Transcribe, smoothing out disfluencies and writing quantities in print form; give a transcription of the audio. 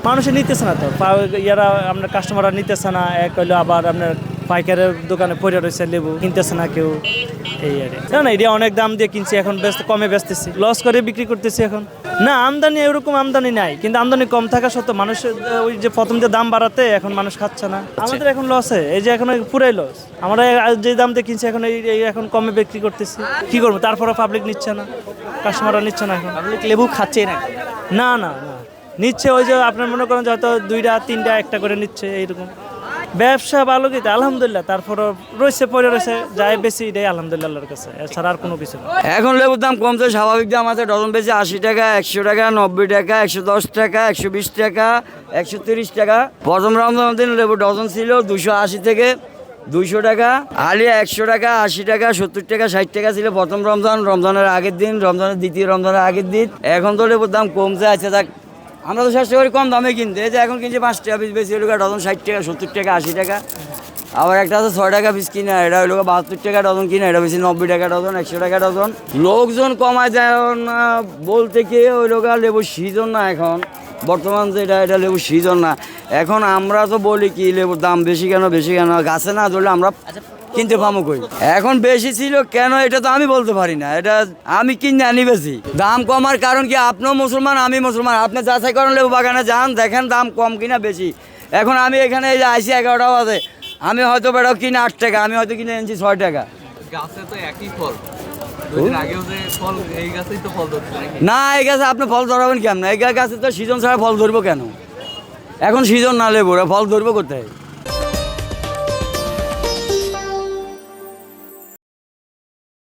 মানুষে নিতেছে না তো ইয়ারা আপনার কাস্টমাররা নিতেছে না। এক হইলো আবার আপনার পাইকারের দোকানে পড়ে রয়েছে লেবু, কিনতেছে না কেউ। এই আর না, এটা অনেক দাম দিয়ে কিনছি, এখন কমে বেচতেছি, লস করে বিক্রি করতেছি এখন। না, আমদানি এরকম আমদানি নাই, কিন্তু আমদানি কম থাকা সত্ত্বেও মানুষের ওই যে প্রথম যে দাম বাড়াতে এখন মানুষ খাচ্ছে না। আমাদের এখন লসে, এই যে এখন পুরাই লস। আমরা যে দাম দিয়ে কিনছি এখন এই এখন কমে বিক্রি করতেছি, কি করবো? তারপরে পাবলিক নিচ্ছে না, কাস্টমাররা নিচ্ছে না, এখন পাবলিক লেবু খাচ্ছে না। না না না নিচ্ছে, ওই যে আপনার মনে করেন যে হয়তো 2টা 3টা একটা করে নিচ্ছে এইরকম। ব্যবসা ভালো কিন্তু আলহামদুলিল্লাহ, তারপরও রয়েছে পরে রয়েছে, যাই বেশি এটাই আলহামদুলিল্লাহ আল্লাহর কাছে, এছাড়া আর কোনো কিছু না। এখন লেবুর দাম কমছে, স্বাভাবিক দাম আছে। ডজন বেশি 80 টাকা, 100 টাকা, 90 টাকা, 110 টাকা, 120 টাকা, 130 টাকা। প্রথম রমজানের দিন লেবু ডজন ছিল 280 থেকে 200 টাকা, আলিয়া 100 টাকা, 80 টাকা, 70 টাকা, 60 টাকা ছিল প্রথম রমজানের আগের দিন, দ্বিতীয় রমজানের আগের দিন। এখন তো লেবুর দাম কমছে। আচ্ছা থাক, আমরা তো চেষ্টা করি কম দামে কিনতে। এই যে এখন কিনছি 5 টাকা পিস, বেশি হলো ডজন 60 টাকা, 70 টাকা, 80 টাকা। আবার একটা আছে 6 টাকা পিস কিনা, এটা হইলো 72 টাকা ডজন কিনা, এটা বেশি 90 টাকা ডজন, 100 টাকা ডজন। লোকজন কমায় যায় না বলতে কি, ওই লোক লেবুর সিজন না এখন, বর্তমান যেটা এটা লেবুর সিজন না। এখন আমরা তো বলি কি লেবুর দাম বেশি কেন, গাছে না ধরলে আমরা কিনতে পামো কই। এখন বেশি ছিল কেন এটা তো আমি বলতে পারি না, এটা আমি কিনে আনি বেশি। দাম কমার কারণ কি, আপনিও মুসলমান আমি মুসলমান, আপনি যাচাই করেন লেবু বাগানে যান, দেখেন দাম কম কিনা বেশি। এখন আমি এখানে এই যে আইসি 11টা বাজে, আমি হয়তো বেড়াও কিনে 8 টাকা, আমি হয়তো কিনে এনেছি 6 টাকা। গাছে তো একই ফল, আগেও যে ফল, এই গাছেই তো ফল ধরছে নাকি? না, এই গাছে আপনি ফল ধরাবেন কেমন? এই গাছে তো সিজন ছাড়া ফল ধরবো কেন? এখন সিজন না লেবুর, ফল ধরবো কোথায়?